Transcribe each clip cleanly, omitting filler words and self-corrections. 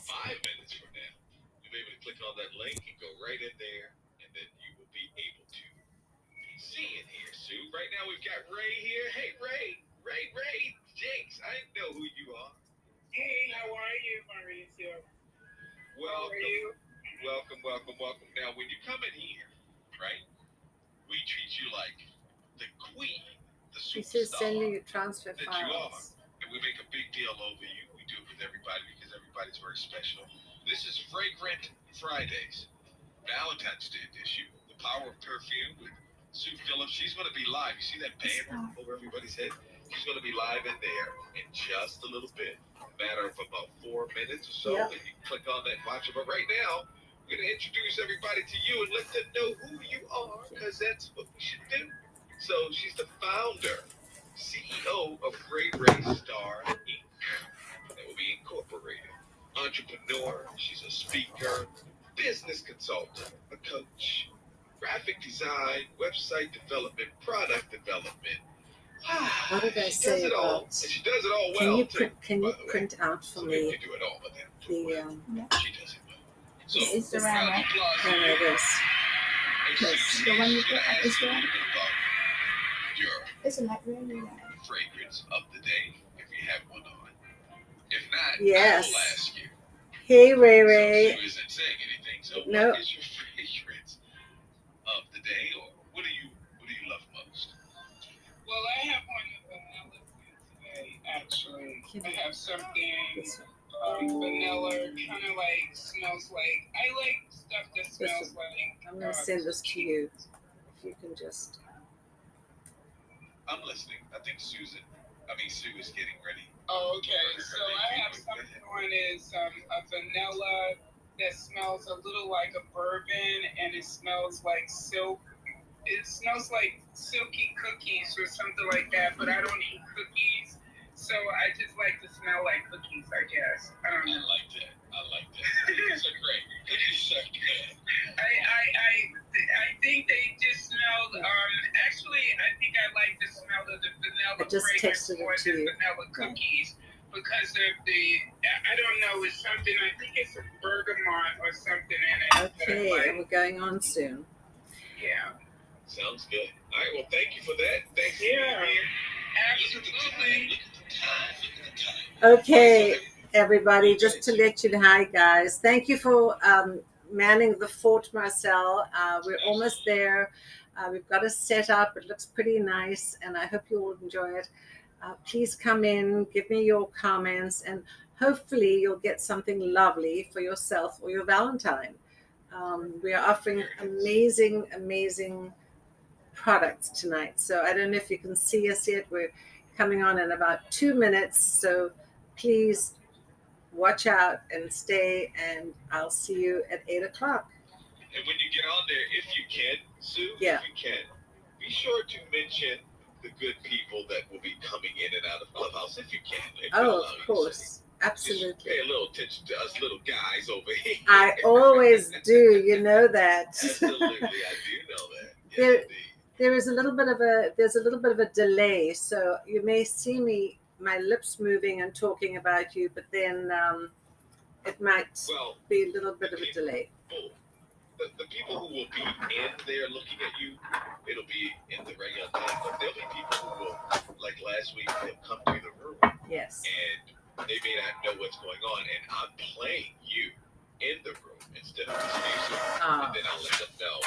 5 minutes from now, you'll be able to click on that link and go right in there, and then you will be able to see it here, Sue. Right now we've got Ray here. Hey, Ray, Jinx. I know who you are. Hey, how are you, Mauricio? How are Welcome, you? welcome. Now, when you come in here, right, we treat you like the queen, the This is sending superstar you transfer that you are. files. And we make a big deal over you. We do it with everybody because everybody's very special. This is Fragrant Fridays, Valentine's Day edition. The Power of Perfume with Sue Phillips. She's going to be live. You see that banner over everybody's head? She's going to be live in there in just a little bit. Matter of about 4 minutes or so. Yep. And you can click on that and watch it. But right now, we're going to introduce everybody to you and let them know who you are, because that's what we should do. So she's the founder, CEO of Ray Star Inc. That will be incorporated. Entrepreneur, she's a speaker, business consultant, a coach, graphic design, website development, product development. What did I She say does it all, about? and she does it all Can well you too. print? Can by you the way. print out for Some people me can do it all, but then the she does it well. So, It's the round, right? no, no, this. and Susie The one you is put going to on ask you a Instagram? little bit about your It's a light red. fragrance of the day, if you have one on. If not, I Yes. will ask you. Hey, So Ray. Sue isn't saying anything. So No. what is your fragrance of the day, or what do you love most? Well, I have one of vanilla today, actually. I have something vanilla, kind of like, smells like, I like stuff that smells like. I'm going to send this to you. If you can just. I'm listening. I think Sue is getting ready. Oh, okay. So I have something on is a vanilla that smells a little like a bourbon, and it smells like silk. It smells like silky cookies or something like that, but I don't eat cookies, so I just like to smell like cookies, I guess. I don't I know. like that. Cookies are great. Cookies are good. I think they just smelled. Actually, I think I like the smell of the vanilla I just fragrance texted it more to than you. vanilla cookies because of the. I don't know. It's something. I think it's a bergamot or something in it. that I Okay, like. and we're going on soon. Yeah. Sounds good. All right. Well, thank you for that. Thanks for Yeah. being here. Absolutely. Look at the time. Okay, everybody, just to let you know, hi guys. Thank you for manning the fort, Marcel. We're almost there. We've got it set up. It looks pretty nice, and I hope you all enjoy it. Please come in, give me your comments, and hopefully you'll get something lovely for yourself or your Valentine. We are offering amazing products tonight. So I don't know if you can see us yet. We're coming on in about 2 minutes. So please watch out and stay, and I'll see you at 8 o'clock. And when you get on there, if you can, Sue, Yeah. if you can, be sure to mention the good people that will be coming in and out of Clubhouse, if you can. If Oh, they'll allow of you to say. course. Just Absolutely. pay a little attention to us little guys over here. I always do. You know that. Absolutely, I do know that. Yes, There- indeed. There's a little bit of a delay, so you may see my lips moving and talking about you, but then it might Well, be a little bit of a delay. the people who will be in there looking at you, it'll be in the regular time, but there'll be people who will, like last week, they'll come to the room Yes. and they may not know what's going on, and I'm playing you in the room instead of this music, and then I'll let them know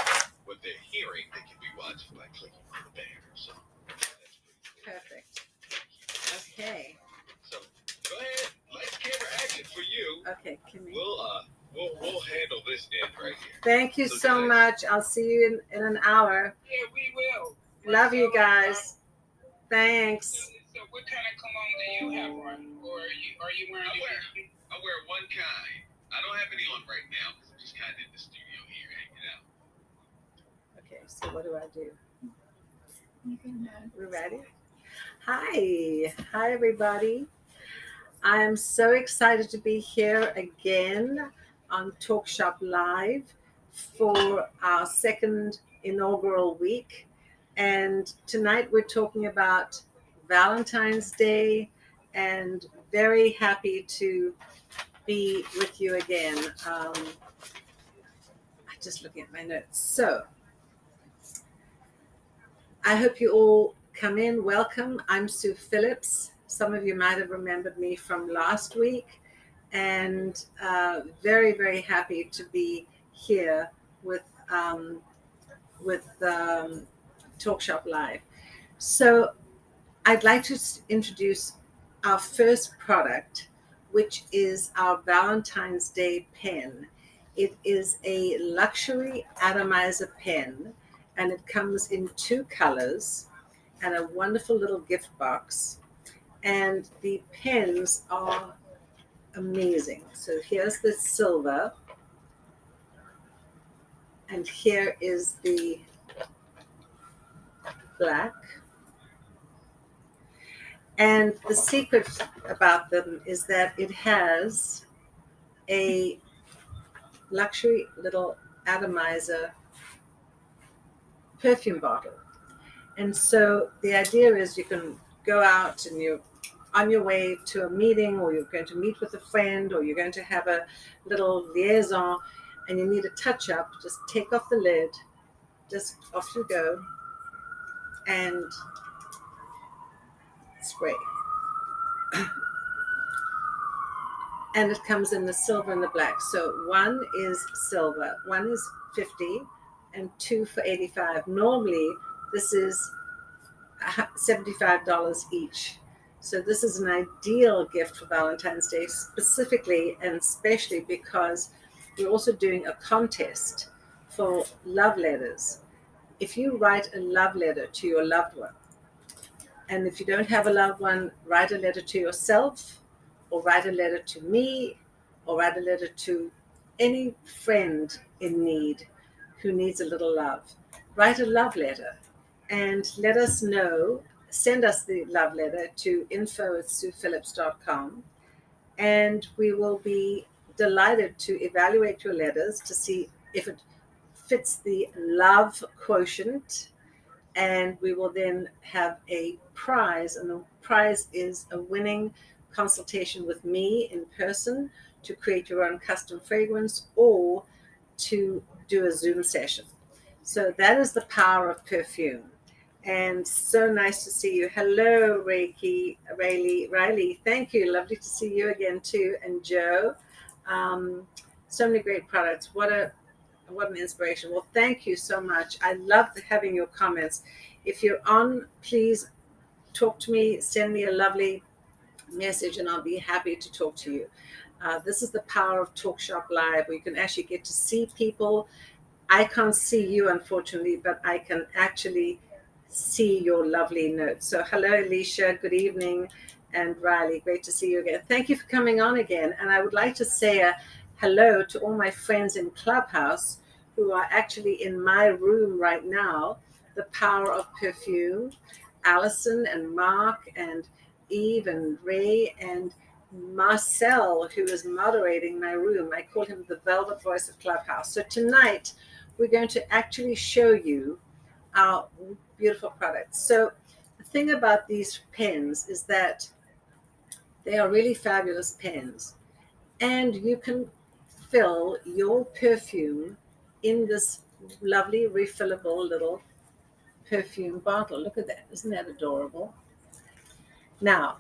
what they're hearing. They can be watching by clicking on the banner. So that's pretty cool. Perfect. Okay. So go ahead, lights, camera, action for you. Okay, Kimmy. We'll handle this end right here. Thank you so much. I'll see you in an hour. Yeah, we will. Love you guys. Thanks. So what kind of cologne do you have on, or are you wearing? I wear one kind. I don't have any on right now because I'm just kind of in the studio here hanging out. Okay, so what do I do? We ready? Hi everybody. I am so excited to be here again on Talkshoplive for our second inaugural week. And tonight we're talking about Valentine's Day, and very happy to be with you again. I'm just looking at my notes. So I hope you all come in. Welcome. I'm Sue Phillips. Some of you might have remembered me from last week, and very, very happy to be here with Talk Shop Live. So I'd like to introduce our first product, which is our Valentine's Day pen. It is a luxury atomizer pen, and it comes in two colors and a wonderful little gift box. And the pens are amazing. So here's the silver, and here is the black. And the secret about them is that it has a luxury little atomizer perfume bottle. And so the idea is you can go out and you're on your way to a meeting, or you're going to meet with a friend, or you're going to have a little liaison and you need a touch up. Just take off the lid, just off you go, and spray. And it comes in the silver and the black. So one is silver, one is 50, and two for 85. Normally, this is $75 each. So this is an ideal gift for Valentine's Day, specifically and especially because we're also doing a contest for love letters. If you write a love letter to your loved one, and if you don't have a loved one, write a letter to yourself, or write a letter to me, or write a letter to any friend in need who needs a little love. Write a love letter and let us know. Send us the love letter to info@suephillips.com, and we will be delighted to evaluate your letters to see if it fits the love quotient, and we will then have a prize, and the prize is a winning consultation with me in person to create your own custom fragrance or to do a Zoom session. So that is the power of perfume. And so nice to see you. Hello, Riley. Thank you. Lovely to see you again too. And Joe. So many great products. What an inspiration. Well, thank you so much. I love having your comments. If you're on, please talk to me, send me a lovely message, and I'll be happy to talk to you. This is the power of Talk Shop Live, where you can actually get to see people. I can't see you, unfortunately, but I can actually see your lovely notes. So hello, Alicia. Good evening. And Riley, great to see you again. Thank you for coming on again. And I would like to say a hello to all my friends in Clubhouse who are actually in my room right now. The Power of Perfume, Allison and Mark and Eve and Ray and Marcel, who is moderating my room. I call him the Velvet Voice of Clubhouse. So tonight, we're going to actually show you our beautiful products. So the thing about these pens is that they are really fabulous pens, and you can fill your perfume in this lovely refillable little perfume bottle. Look at that. Isn't that adorable? Now,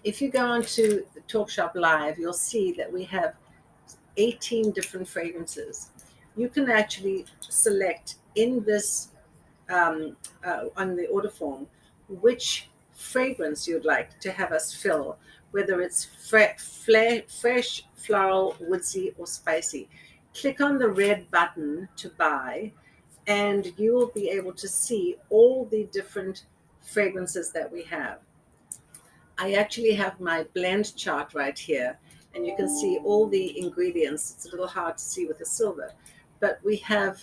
if you go onto the Talk Shop Live, you'll see that we have 18 different fragrances. You can actually select in this on the order form which fragrance you'd like to have us fill, whether it's fresh, floral, woodsy, or spicy. Click on the red button to buy, and you will be able to see all the different fragrances that we have. I actually have my blend chart right here, and you can see all the ingredients. It's a little hard to see with the silver, but we have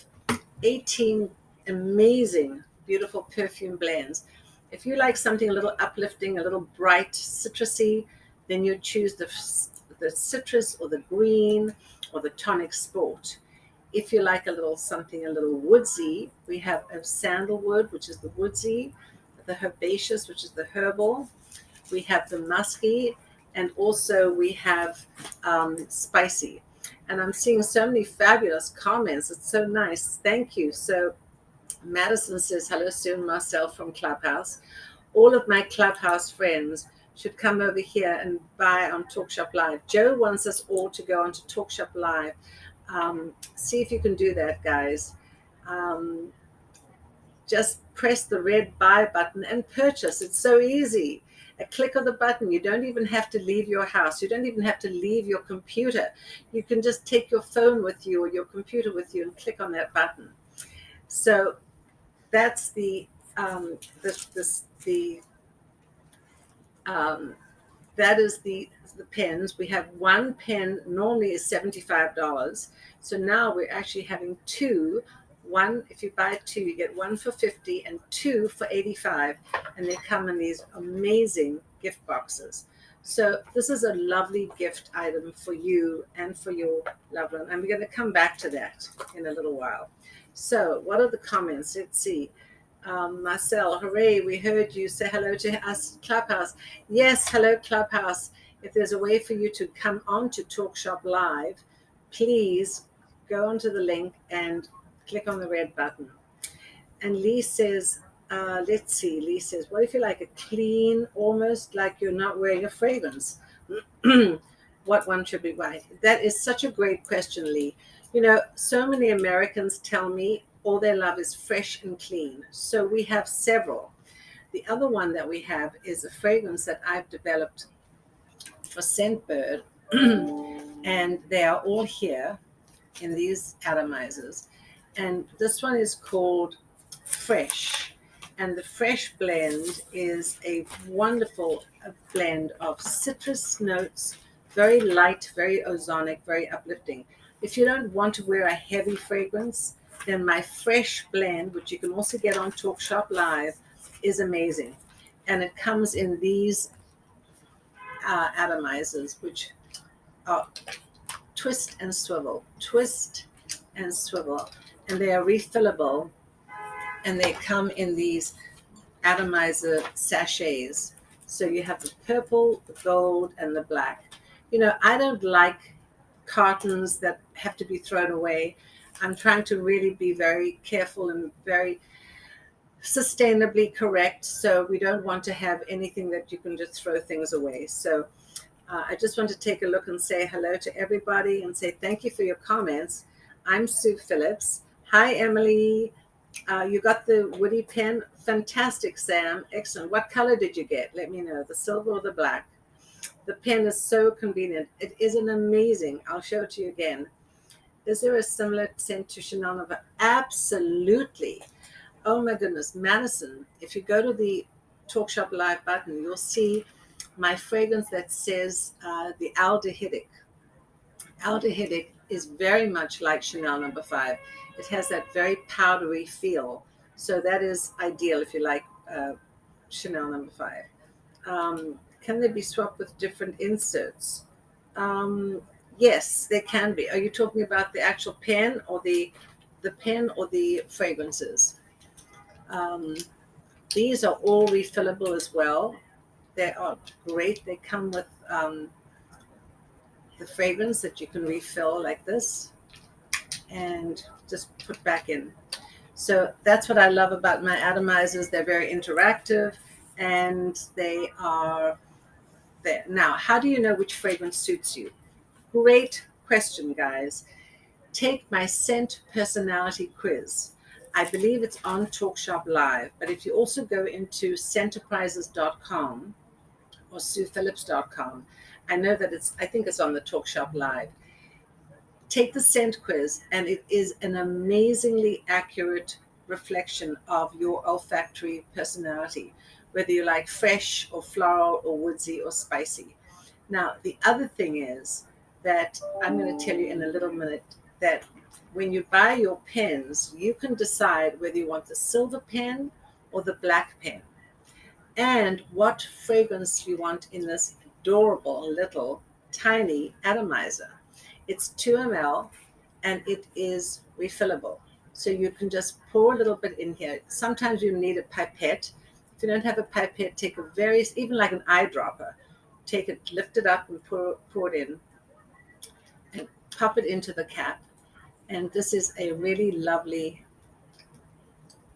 18 amazing, beautiful perfume blends. If you like something a little uplifting, a little bright, citrusy, then you choose the citrus or the green or the Tonic Sport. If you like a little something a little woodsy, we have a sandalwood, which is the woodsy, the herbaceous, which is the herbal. We have the musky, and also we have spicy. And I'm seeing so many fabulous comments. It's so nice. Thank you. So Madison says, hello, Sue and Marcel from Clubhouse. All of my Clubhouse friends should come over here and buy on Talkshop Live. Joe wants us all to go onto Talkshop Live. See if you can do that, guys. Um, just press the red buy button and purchase. It's so easy. A click of the button. You don't even have to leave your house. You don't even have to leave your computer. You can just take your phone with you or your computer with you and click on that button. So that's the um, that is the pens. We have one pen normally is $75. So now we're actually having two. One, if you buy two, you get one for 50 and two for 85, and they come in these amazing gift boxes. So this is a lovely gift item for you and for your loved one, and we're going to come back to that in a little while. So what are the comments? Let's see. Marcel, hooray, we heard you say hello to us, Clubhouse. Yes, hello, Clubhouse. If there's a way for you to come on to Talkshop Live, please go onto the link and click on the red button. And Lee says, let's see, Lee says, what if you like a clean, almost like you're not wearing a fragrance? What one should be buying? That is such a great question, Lee. You know, so many Americans tell me all they love is fresh and clean. So we have several. The other one that we have is a fragrance that I've developed for Scentbird, and they are all here in these atomizers. And this one is called Fresh. And the Fresh blend is a wonderful blend of citrus notes, very light, very ozonic, very uplifting. If you don't want to wear a heavy fragrance, then my Fresh blend, which you can also get on Talkshop Live, is amazing. And it comes in these atomizers, which are twist and swivel, and they are refillable, and they come in these atomizer sachets. So you have the purple, the gold, and the black. You know, I don't like cartons that have to be thrown away. I'm trying to really be very careful and very sustainably correct. So we don't want to have anything that you can just throw things away. So I just want to take a look and say hello to everybody and say thank you for your comments. I'm Sue Phillips. Hi, Emily. You got the woody pen? Fantastic, Sam. Excellent. What color did you get? Let me know, the silver or the black. The pen is so convenient. It is an amazing. I'll show it to you again. Is there a similar scent to Chanel Nova? Absolutely. Oh my goodness, Madison, if you go to the Talkshop Live button, you'll see my fragrance that says the aldehydic. Aldehydic is very much like Chanel No. 5. It has that very powdery feel. So that is ideal if you like Chanel No. 5. Can they be swapped with different inserts? Yes, they can be. Are you talking about the actual pen or the pen or the fragrances? These are all refillable as well. They are great. They come with the fragrance that you can refill like this and just put back in. So that's what I love about my atomizers. They're very interactive and they are there. Now, how do you know which fragrance suits you? Great question, guys. Take my scent personality quiz. I believe it's on Talkshop Live, but if you also go into scenterprises.com or SuePhillips.com, I know that I think it's on the Talkshop Live. Take the scent quiz, and it is an amazingly accurate reflection of your olfactory personality, whether you like fresh or floral or woodsy or spicy. Now, the other thing is that I'm going to tell you in a little minute that when you buy your pens, you can decide whether you want the silver pen or the black pen and what fragrance you want in this adorable little tiny atomizer. It's 2 ml and it is refillable. So you can just pour a little bit in here. Sometimes you need a pipette. If you don't have a pipette, take even like an eyedropper. take it, lift it up, and pour it in, and pop it into the cap. And this is a really lovely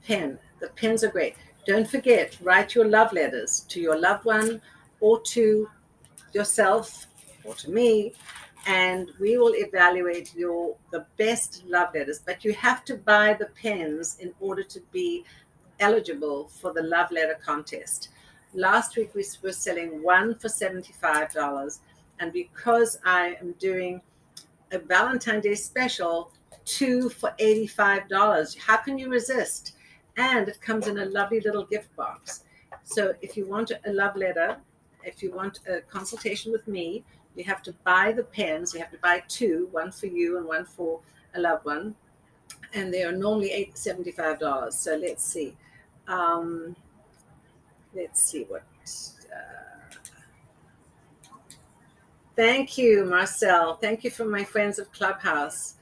pen. The pens are great. Don't forget, write your love letters to your loved one or to yourself or to me, and we will evaluate the best love letters. But you have to buy the pens in order to be eligible for the love letter contest. Last week we were selling one for $75, and because I am doing a Valentine Day special, two for $85. How can you resist? And it comes in a lovely little gift box. So if you want a love letter, if you want a consultation with me, you have to buy the pens. You have to buy two, one for you and one for a loved one. And they are normally $75. So let's see. Let's see what. Thank you, Marcel. Thank you from my friends of Clubhouse.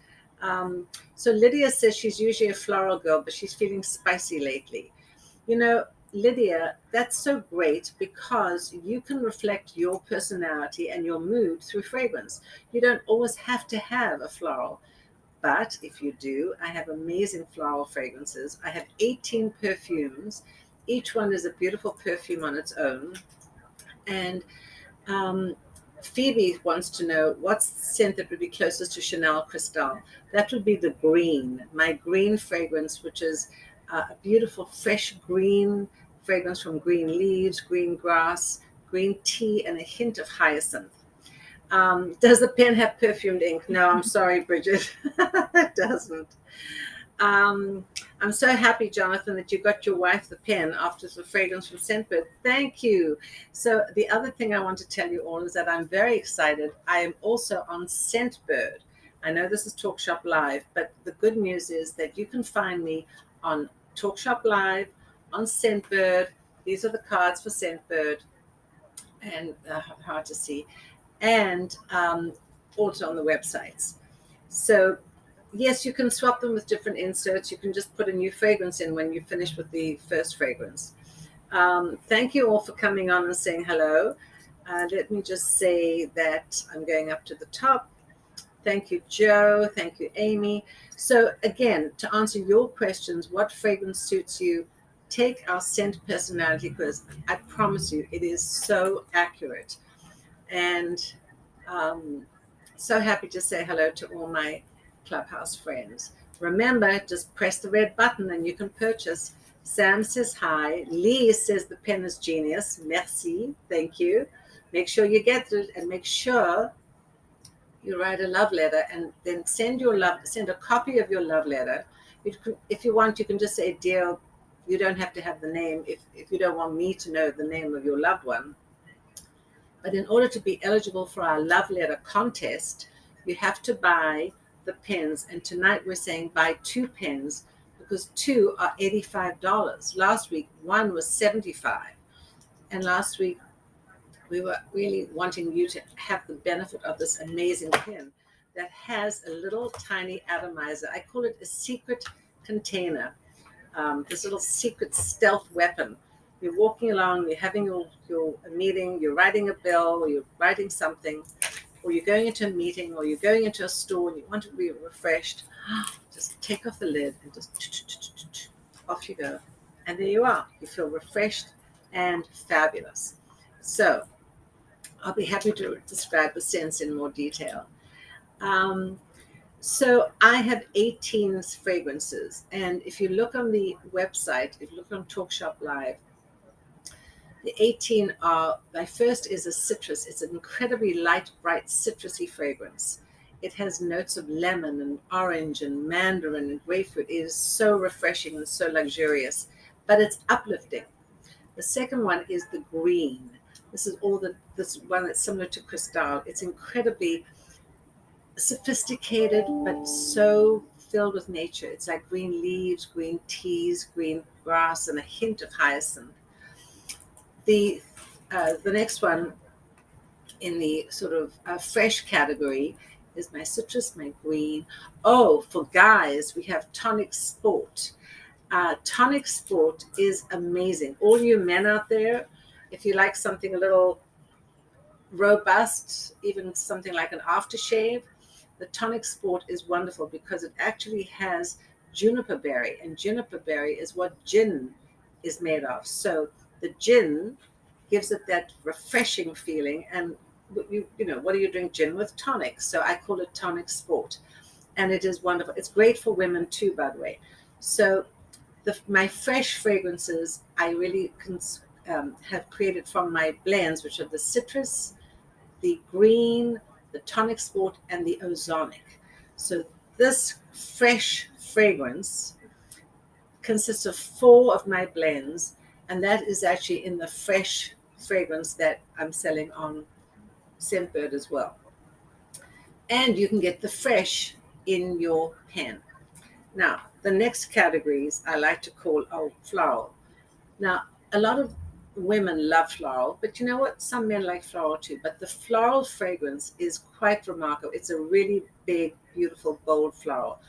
So Lydia says she's usually a floral girl, but she's feeling spicy lately. You know, Lydia, that's so great because you can reflect your personality and your mood through fragrance. You don't always have to have a floral, but if you do, I have amazing floral fragrances. I have 18 perfumes. Each one is a beautiful perfume on its own. And um, Phoebe wants to know what's the scent that would be closest to Chanel Cristal. That would be the green, my green fragrance, which is a beautiful fresh green fragrance from green leaves, green grass, green tea, and a hint of hyacinth. Does the pen have perfumed ink? No, I'm sorry, Bridget. It doesn't. I'm so happy, Jonathan, that you got your wife the pen after the fragrance from Scentbird. Thank you. So the other thing I want to tell you all is that I'm very excited. I am also on Scentbird. I know this is Talk Shop Live, but the good news is that you can find me on Talk Shop Live, on Scentbird. These are the cards for Scentbird, and hard to see, and also on the websites. So yes, you can swap them with different inserts. You can just put a new fragrance in when you finish with the first fragrance. Thank you all for coming on and saying hello. Let me just say that I'm going up to the top. Thank you, Joe. Thank you, Amy. So again, to answer your questions, what fragrance suits you? Take our scent personality quiz. I promise you, it is so accurate. And so happy to say hello to all my Clubhouse friends. Remember, just press the red button and you can purchase. Sam says hi. Lee says the pen is genius. Merci. Thank you. Make sure you get it, and make sure you write a love letter, and then send a copy of your love letter. If you want, you can just say, dear, you don't have to have the name if you don't want me to know the name of your loved one. But in order to be eligible for our love letter contest, you have to buy the pens. And tonight we're saying buy two pens because two are $85. Last week, one was $75. And last week, we were really wanting you to have the benefit of this amazing pen that has a little tiny atomizer. I call it a secret container, this little secret stealth weapon. You're walking along, you're having your meeting, you're writing a bill, or you're writing something, or you're going into a meeting, or you're going into a store and you want to be refreshed. Just take off the lid and just off you go. And there you are. You feel refreshed and fabulous. So I'll be happy to describe the scents in more detail. So I have 18 fragrances. And if you look on the website, if you look on Talk Shop Live, the 18 are, my first is a citrus. It's an incredibly light, bright, citrusy fragrance. It has notes of lemon and orange and mandarin and grapefruit. It is so refreshing and so luxurious, but it's uplifting. The second one is the green. This one that's similar to Cristal. It's incredibly sophisticated, but so filled with nature. It's like green leaves, green teas, green grass, and a hint of hyacinth. The next one in the sort of fresh category is my citrus, my green. Oh, for guys, we have Tonic Sport. Tonic Sport is amazing. All you men out there, if you like something a little robust, even something like an aftershave. The Tonic Sport is wonderful because it actually has juniper berry, and juniper berry is what gin is made of. So the gin gives it that refreshing feeling. And what do you drink gin with? Tonic. So I call it Tonic Sport, and it is wonderful. It's great for women too, by the way. So my fresh fragrances I really have created from my blends, which are the citrus, the green, the Tonic Sport, and the ozonic. So this fresh fragrance consists of 4 of my blends, and that is actually in the fresh fragrance that I'm selling on Scentbird as well. And you can get the fresh in your pen. Now, the next categories I like to call floral. Now, a lot of women love floral, but you know what? Some men like floral too. But the floral fragrance is quite remarkable. It's a really big, beautiful, bold floral.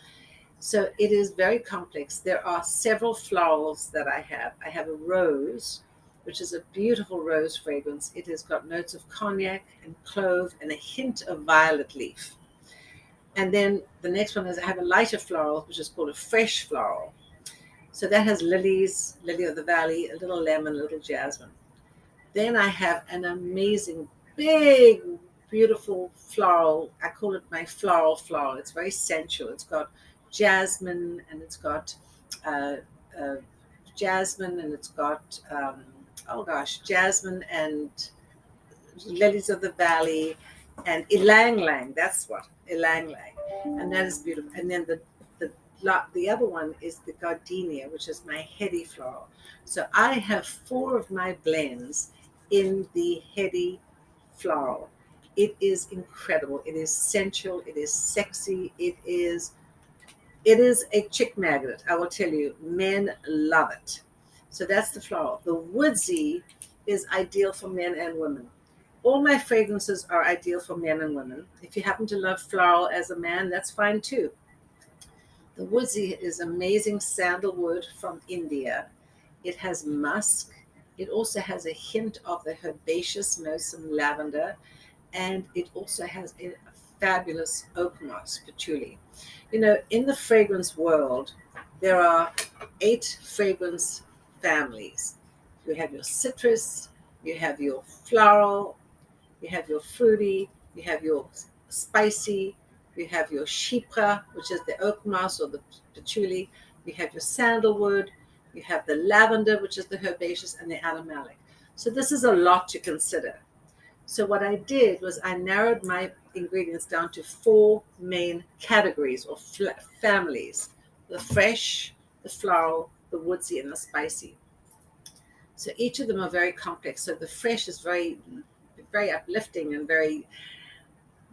So it is very complex. There are several florals that I have. I have a rose, which is a beautiful rose fragrance. It has got notes of cognac and clove and a hint of violet leaf. And then the next one is I have a lighter floral, which is called a fresh floral. So that has lilies, lily of the valley, a little lemon, a little jasmine. Then I have an amazing, big, beautiful floral. I call it my floral. It's very sensual. It's got jasmine and it's got uh, uh, jasmine and it's got, jasmine and lilies of the valley and ylang ylang. That's what, ylang ylang. And that is beautiful. And then the the other one is the gardenia, which is my heady floral. So I have 4 of my blends in the heady floral. It is incredible. It is sensual. It is sexy. It is a chick magnet. I will tell you, men love it. So that's the floral. The woodsy is ideal for men and women. All my fragrances are ideal for men and women. If you happen to love floral as a man, that's fine too. The woodsy is amazing sandalwood from India. It has musk. It also has a hint of the herbaceous notes, some lavender, and it also has a fabulous oak moss patchouli. In the fragrance world, there are 8 fragrance families. You have your citrus, you have your floral, you have your fruity, you have your spicy, you have your chypre, which is the oak moss or the patchouli, you have your sandalwood, you have the lavender, which is the herbaceous, and the aromatic. So this is a lot to consider. So what I did was I narrowed my ingredients down to 4 main categories or families: the fresh, the floral, the woodsy, and the spicy. So each of them are very complex. So the fresh is very, very uplifting and very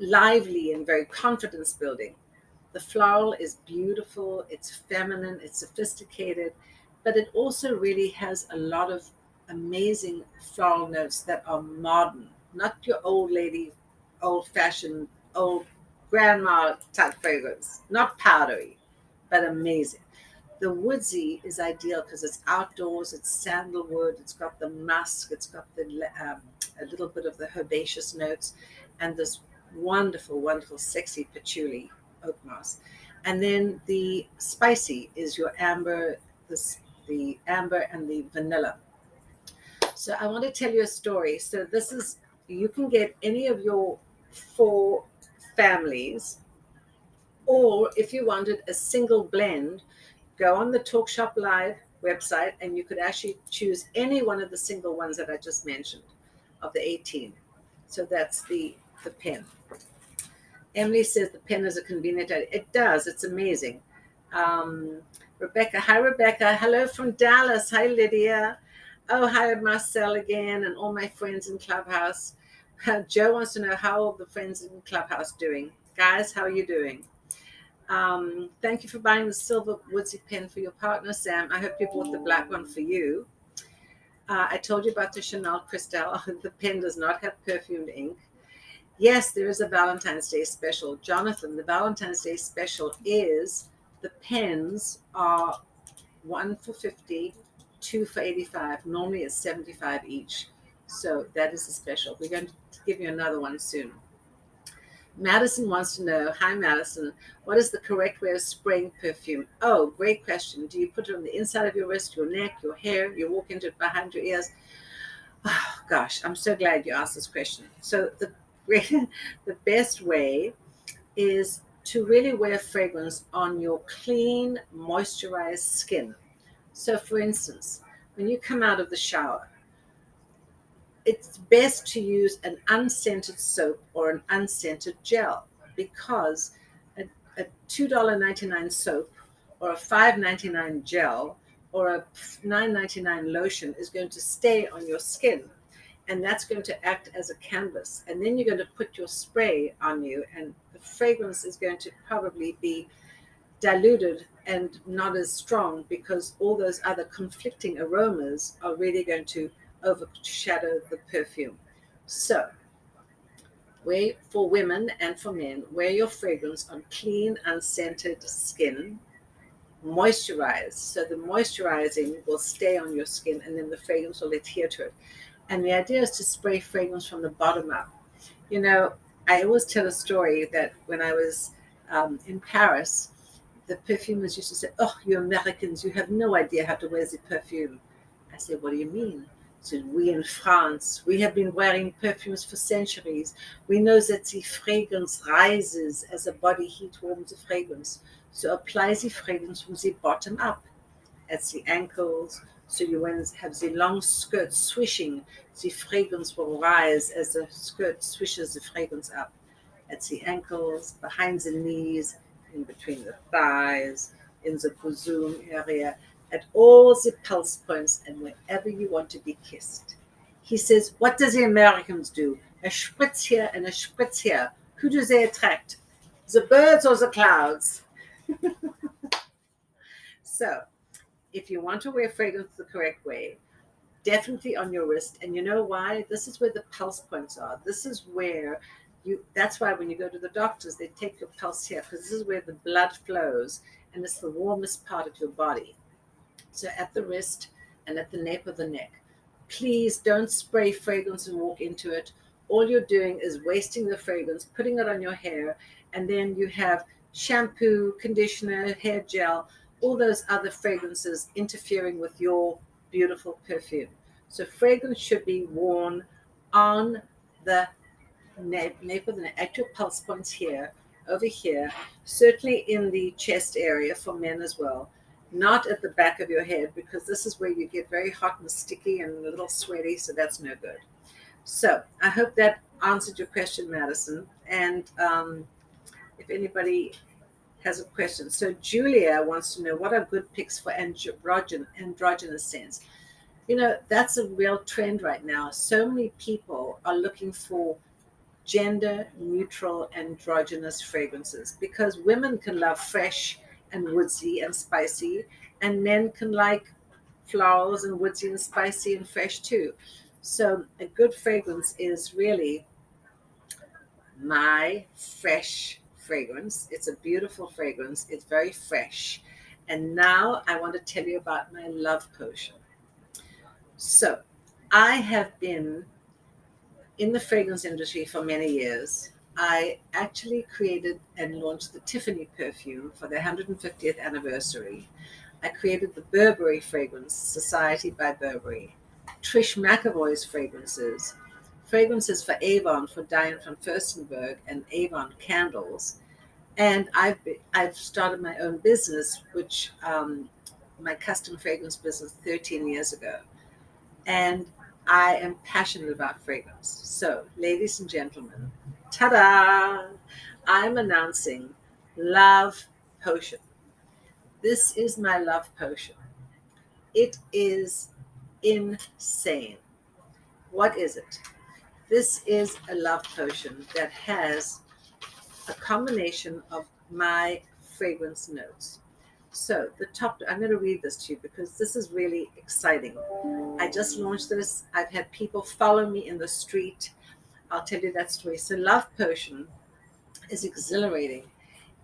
lively and very confidence building. The floral is beautiful, it's feminine, it's sophisticated, but it also really has a lot of amazing floral notes that are modern, not your old lady, old fashioned, old grandma type fragrance, not powdery, but amazing. The woodsy is ideal because it's outdoors, it's sandalwood, it's got the musk, it's got a little bit of the herbaceous notes, and this wonderful, wonderful, sexy patchouli oak moss. And then the spicy is your amber, the amber and the vanilla. So I want to tell you a story. So this is, you can get any of your 4 families, or if you wanted a single blend, go on the Talkshoplive website and you could actually choose any one of the single ones that I just mentioned of the 18. So that's the pen. Emily says the pen is a convenient idea. It does. It's amazing. Um, Rebecca. Hi, Rebecca. Hello from Dallas. Hi, Lydia. Oh, hi, Marcel again and all my friends in Clubhouse. Joe wants to know how are the friends in Clubhouse doing. Guys, how are you doing? Thank you for buying the silver woodsy pen for your partner, Sam. I hope you bought the black one for you. I told you about the Chanel Cristal. The pen does not have perfumed ink. Yes, there is a Valentine's Day special. Jonathan, the Valentine's Day special is the pens are 1 for 50, 2 for 85. Normally it's 75 each. So that is a special. We're going to give you another one soon. Madison wants to know, hi Madison, what is the correct way of spraying perfume? Oh, great question. Do you put it on the inside of your wrist, your neck, your hair? You walk into it behind your ears? Oh, gosh, I'm so glad you asked this question. So the best way is to really wear fragrance on your clean, moisturized skin. So, for instance, when you come out of the shower, it's best to use an unscented soap or an unscented gel because a $2.99 soap or a $5.99 gel or a $9.99 lotion is going to stay on your skin, and that's going to act as a canvas. And then you're going to put your spray on you, and the fragrance is going to probably be diluted and not as strong because all those other conflicting aromas are really going to overshadow the perfume. So, for women and for men, wear your fragrance on clean, unscented skin, moisturized. So the moisturizing will stay on your skin and then the fragrance will adhere to it. And the idea is to spray fragrance from the bottom up. You know, I always tell a story that when I was in Paris, the perfumers used to say, "Oh, you Americans, you have no idea how to wear the perfume." I said, "What do you mean?" So we in France, we have been wearing perfumes for centuries. We know that the fragrance rises as the body heat warms the fragrance. So apply the fragrance from the bottom up at the ankles. So you have the long skirt swishing, the fragrance will rise as the skirt swishes the fragrance up at the ankles, behind the knees, in between the thighs, in the bosom area, at all the pulse points, and wherever you want to be kissed. He says, what do the Americans do? A spritz here and a spritz here. Who do they attract? The birds or the clouds? So, if you want to wear fragrance the correct way, definitely on your wrist. And you know why? This is where the pulse points are. This is where that's why when you go to the doctors, they take your pulse here because this is where the blood flows and it's the warmest part of your body. So at the wrist and at the nape of the neck. Please don't spray fragrance and walk into it. All you're doing is wasting the fragrance, putting it on your hair, and then you have shampoo, conditioner, hair gel, all those other fragrances interfering with your beautiful perfume. So fragrance should be worn on the nape of the neck, at your pulse points here, over here, certainly in the chest area for men as well, not at the back of your head because this is where you get very hot and sticky and a little sweaty, so that's no good. So I hope that answered your question, Madison. And if anybody has a question. So Julia wants to know what are good picks for androgynous scents. You know, that's a real trend right now. So many people are looking for gender neutral androgynous fragrances because women can love fresh and woodsy and spicy, and men can like florals and woodsy and spicy and fresh too. So a good fragrance is really my fresh fragrance. It's a beautiful fragrance. It's very fresh. And now I want to tell you about my love potion. So I have been in the fragrance industry for many years. I actually created and launched the Tiffany perfume for their 150th anniversary. I created the Burberry fragrance, Society by Burberry, Trish McEvoy's fragrances for Avon, for Diane von Furstenberg, and Avon candles. And I've started my own business, which my custom fragrance business 13 years ago. And I am passionate about fragrance. So, ladies and gentlemen, ta-da! I'm announcing Love Potion. This is my love potion. It is insane. What is it? This is a love potion that has a combination of my fragrance notes. So I'm going to read this to you because this is really exciting. I just launched this. I've had people follow me in the street. I'll tell you that story. So Love Potion is exhilarating.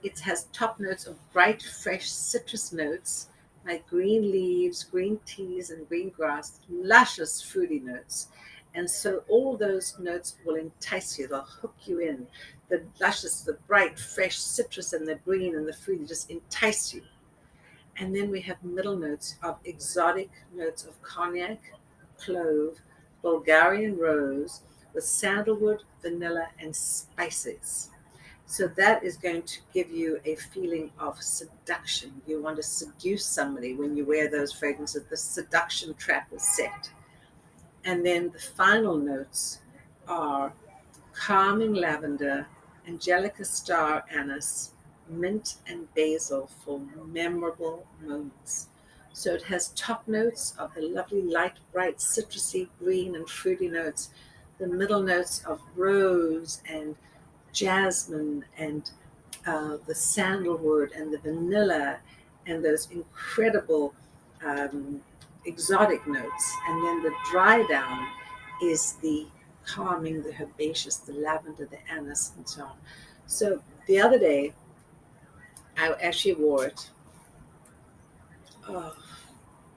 It has top notes of bright, fresh citrus notes, like green leaves, green teas, and green grass, luscious fruity notes. And so all those notes will entice you, they'll hook you in. The luscious, the bright, fresh citrus and the green and the fruity just entice you. And then we have middle notes of exotic notes of cognac, clove, Bulgarian rose, with sandalwood, vanilla, and spices. So that is going to give you a feeling of seduction. You want to seduce somebody when you wear those fragrances. The seduction trap is set. And then the final notes are calming lavender, angelica star anise, mint, and basil for memorable moments. So it has top notes of the lovely light, bright, citrusy, green, and fruity notes, the middle notes of rose and jasmine and the sandalwood and the vanilla and those incredible um, exotic notes. And then the dry down is the calming, the herbaceous, the lavender, the anise, and so on. So the other day, I actually wore it. Oh,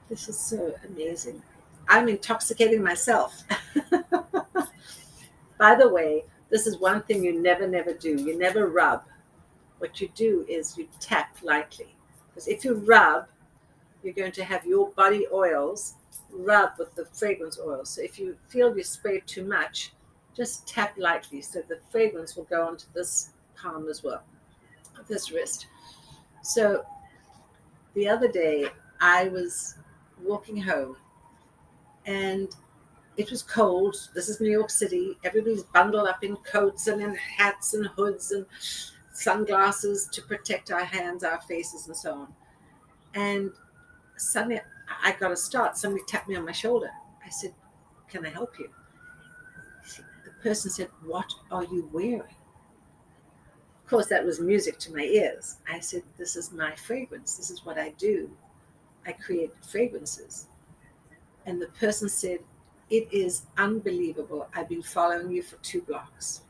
this is so amazing. I'm intoxicating myself. By the way, this is one thing you never, never do. You never rub. What you do is you tap lightly. Because if you rub, you're going to have your body oils rub with the fragrance oil. So if you feel you spray too much, just tap lightly so the fragrance will go onto this palm as well, this wrist. So the other day I was walking home and it was cold. This is New York City. Everybody's bundled up in coats and in hats and hoods and sunglasses to protect our hands, our faces, and so on. And suddenly I got a start. Somebody tapped me on my shoulder. I said, "Can I help you?" The person said, "What are you wearing?" Of course, that was music to my ears. I said, "This is my fragrance. This is what I do. I create fragrances." And the person said, "It is unbelievable. I've been following you for 2 blocks.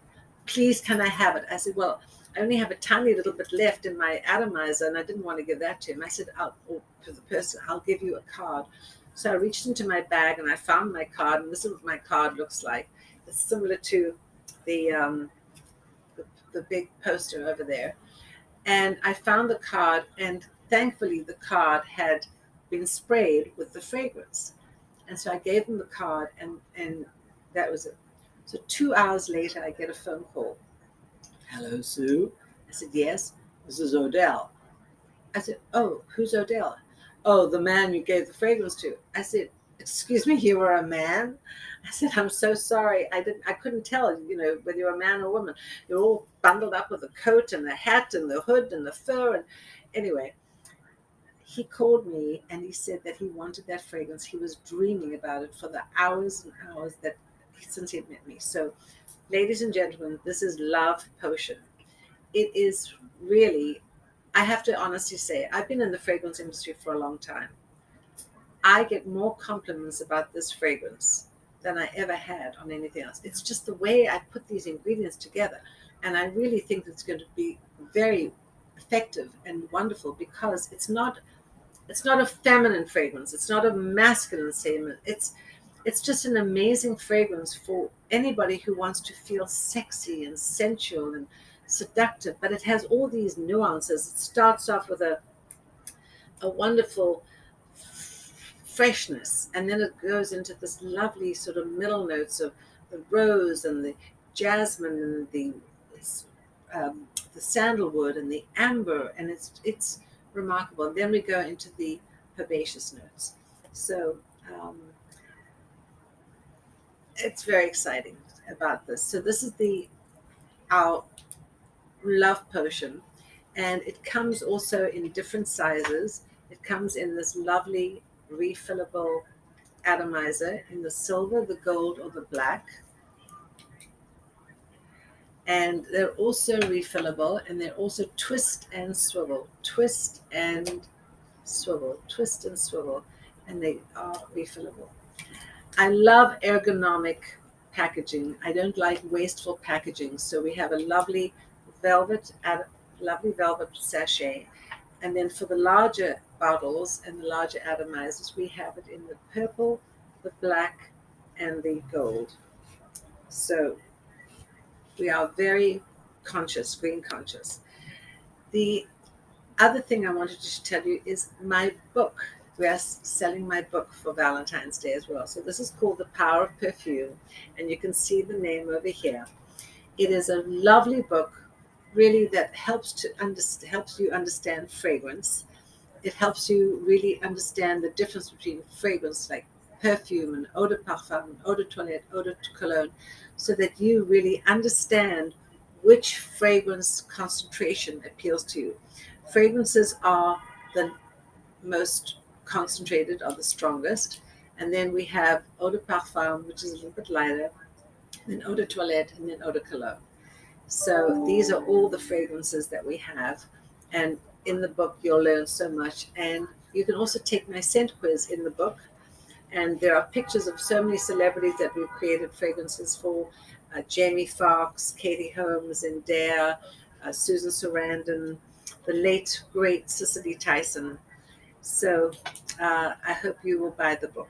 Please, can I have it?" I said, "Well, I only have a tiny little bit left in my atomizer, and I didn't want to give that to him." I said, or to the person, "I'll give you a card." So I reached into my bag and I found my card, and this is what my card looks like. It's similar to the the big poster over there. And I found the card, and thankfully the card had been sprayed with the fragrance. And so I gave them the card, and that was it. So 2 hours later, I get a phone call. "Hello, Sue." I said, "Yes, this is Odell." I said, "Oh, who's Odell?" "Oh, the man you gave the fragrance to." I said, "Excuse me, you were a man?" I said, "I'm so sorry. I couldn't tell, whether you're a man or a woman. You're all bundled up with the coat and the hat and the hood and the fur." And anyway, he called me and he said that he wanted that fragrance. He was dreaming about it for the hours and hours that since he had met me. So, ladies and gentlemen, this is Love Potion. It is really, I have to honestly say, I've been in the fragrance industry for a long time. I get more compliments about this fragrance than I ever had on anything else. It's just the way I put these ingredients together. And I really think it's going to be very effective and wonderful because it's not a feminine fragrance. It's not a masculine statement. It's just an amazing fragrance for anybody who wants to feel sexy and sensual and seductive. But it has all these nuances. It starts off with a wonderful freshness, and then it goes into this lovely sort of middle notes of the rose and the jasmine and the sandalwood and the amber, and it's remarkable. And then we go into the herbaceous notes. So it's very exciting about this. So this is our love potion, and it comes also in different sizes. It comes in this lovely refillable atomizer in the silver, the gold, or the black. And they're also refillable, and they're also twist and swivel, twist and swivel, twist and swivel, and they are refillable. I love ergonomic packaging. I don't like wasteful packaging. So we have a lovely velvet sachet. And then for the larger bottles and the larger atomizers, we have it in the purple, the black, and the gold. So we are very conscious, green conscious. The other thing I wanted to tell you is my book. We are selling my book for Valentine's Day as well. So this is called The Power of Perfume, and you can see the name over here. It is a lovely book, really, that helps you understand fragrance. It helps you really understand the difference between fragrance like perfume and eau de parfum, eau de toilette, eau de cologne, so that you really understand which fragrance concentration appeals to you. Fragrances are the most concentrated, are the strongest. And then we have eau de parfum, which is a little bit lighter, then eau de toilette, and then eau de cologne. So these are all the fragrances that we have. And in the book, you'll learn so much. And you can also take my scent quiz in the book. And there are pictures of so many celebrities that we've created fragrances for. Jamie Foxx, Katie Holmes, and Dare, Susan Sarandon, the late, great Cicely Tyson. So I hope you will buy the book.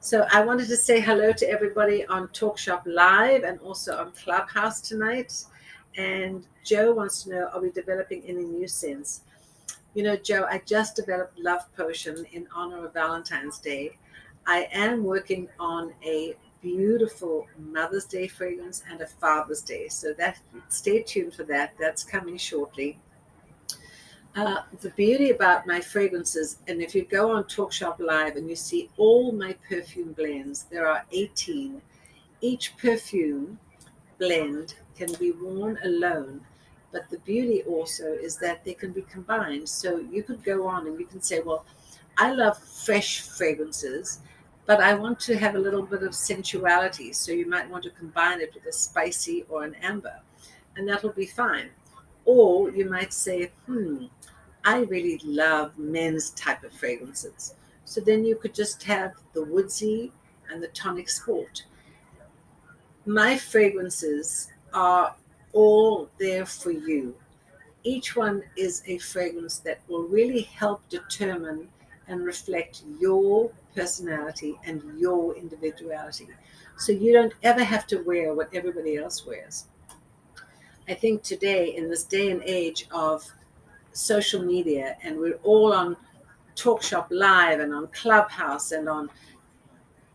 So I wanted to say hello to everybody on Talk Shop Live and also on Clubhouse tonight. And Joe wants to know, are we developing any new scents? You know, Joe, I just developed Love Potion in honor of Valentine's Day. I am working on a beautiful Mother's Day fragrance and a Father's Day. So that stay tuned for that. That's coming shortly. The beauty about my fragrances, and if you go on Talk Shop Live and you see all my perfume blends, there are 18. Each perfume blend can be worn alone, but the beauty also is that they can be combined. So you could go on and you can say, well, I love fresh fragrances, but I want to have a little bit of sensuality. So you might want to combine it with a spicy or an amber, and that'll be fine. Or you might say, I really love men's type of fragrances. So then you could just have the woodsy and the tonic sport. My fragrances are all there for you. Each one is a fragrance that will really help determine and reflect your personality and your individuality. So you don't ever have to wear what everybody else wears. I think today, in this day and age of social media, and we're all on Talk Shop Live and on Clubhouse and on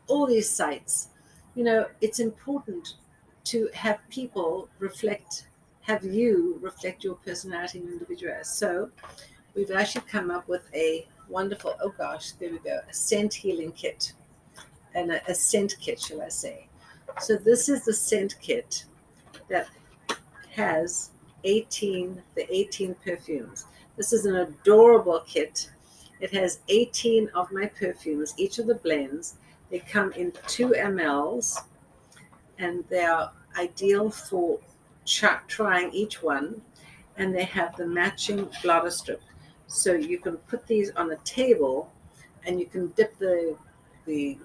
all these sites, you know, it's important to have people reflect, have you reflect your personality and individuality. So we've actually come up with a wonderful, oh gosh, there we go, a scent healing kit and a scent kit, shall I say. So this is the scent kit that has the 18 perfumes. This is an adorable kit. It has 18 of my perfumes, each of the blends. They come in 2 mLs, and they are ideal for trying each one. And they have the matching blotter strip. So you can put these on a table, and you can dip the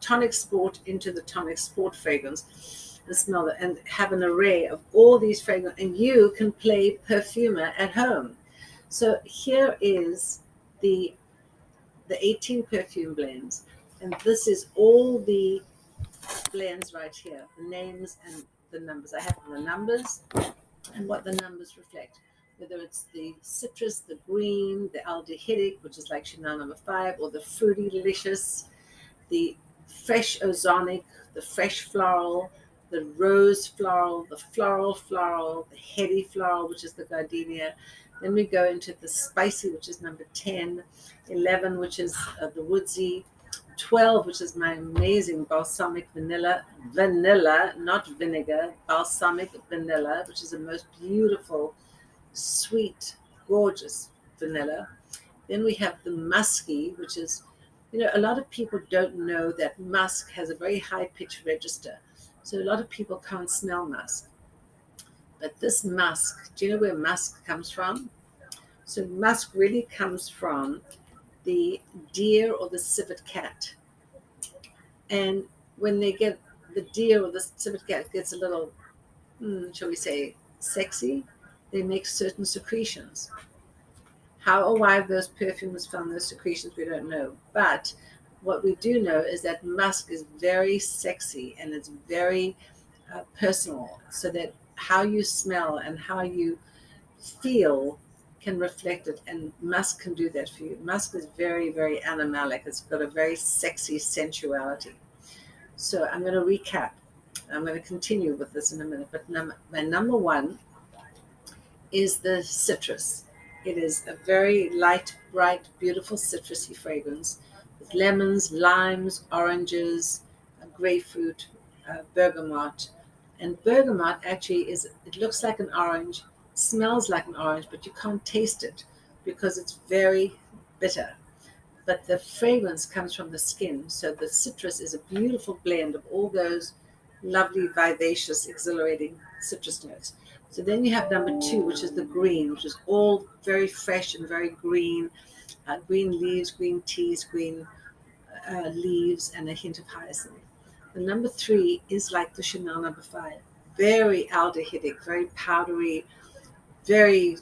Tonic Sport into the Tonic Sport fragrance and smell it, and have an array of all these fragrances, and you can play perfumer at home. So here is the 18 perfume blends, and this is all the blends right here, the names and the numbers. I have the numbers and what the numbers reflect, whether it's the citrus, the green, the aldehydic, which is like Chanel number 5, or the fruity delicious, the fresh ozonic, the fresh floral, the rose floral, the floral, the heady floral, which is the gardenia. Then we go into the spicy, which is number 10, 11, which is the woodsy, 12, which is my amazing balsamic vanilla, not vinegar, balsamic vanilla, which is the most beautiful, sweet, gorgeous vanilla. Then we have the musky, which is, you know, a lot of people don't know that musk has a very high pitch register. So a lot of people can't smell musk. But this musk, do you know where musk comes from? So musk really comes from the deer or the civet cat. And when they get, the deer or the civet cat gets a little, shall we say, sexy, they make certain secretions. How or why those perfumes found those secretions, we don't know. But what we do know is that musk is very sexy and it's very personal, so that how you smell and how you feel can reflect it, and musk can do that for you. Musk is very, very animalic. It's got a very sexy sensuality. So I'm going to recap. I'm going to continue with this in a minute, but my number one is the citrus. It is a very light, bright, beautiful citrusy fragrance with lemons, limes, oranges, grapefruit, bergamot. And bergamot actually it looks like an orange, smells like an orange, but you can't taste it because it's very bitter. But the fragrance comes from the skin. So the citrus is a beautiful blend of all those lovely, vivacious, exhilarating citrus notes. So then you have number two, which is the green, which is all very fresh and very green. Green leaves, green teas, green leaves, and a hint of hyacinth. The number three is like the Chanel number five, very aldehydic, very powdery, very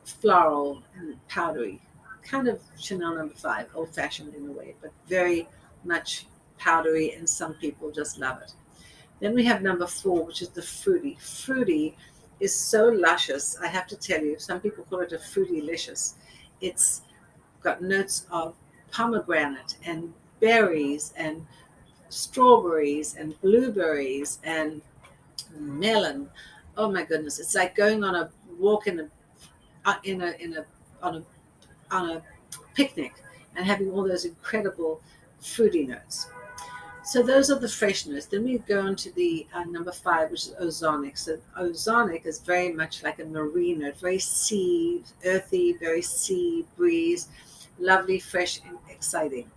floral and powdery, kind of Chanel number five, old fashioned in a way, but very much powdery, and some people just love it. Then we have number four, which is the fruity. Fruity is so luscious, I have to tell you. Some people call it a fruity-licious. It's got notes of pomegranate and berries and strawberries and blueberries and melon. Oh my goodness! It's like going on a walk in a on a on a picnic and having all those incredible fruity notes. So those are the fresh notes. Then we go on to the number five, which is ozonic. So ozonic is very much like a marine note, very sea, earthy, very sea breeze, lovely, fresh, and exciting.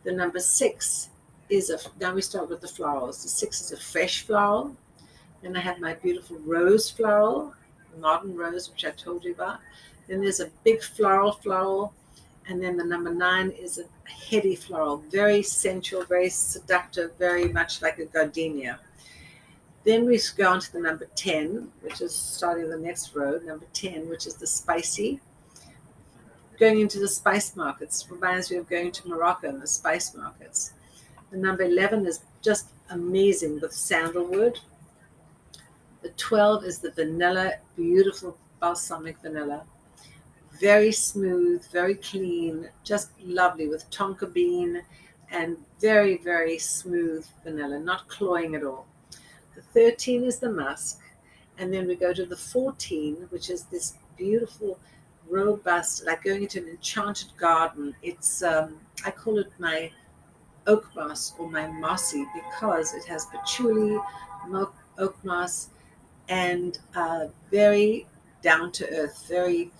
The number six is now we start with the florals. The six is a fresh floral. Then I have my beautiful rose floral, modern rose, which I told you about. Then there's a big floral. And then the number nine is a heady floral, very sensual, very seductive, very much like a gardenia. Then we go on to the number 10, which is starting the next row, number 10, which is the spicy. Going into the spice markets reminds me of going to Morocco and the spice markets. The number 11 is just amazing with sandalwood. The 12 is the vanilla, beautiful balsamic vanilla. Very smooth, very clean, just lovely with tonka bean and very, very smooth vanilla, not cloying at all. The 13 is the musk. And then we go to the 14, which is this beautiful, robust, like going into an enchanted garden. It's, I call it my oak moss or my mossy because it has patchouli, oak moss, and very down to earth, very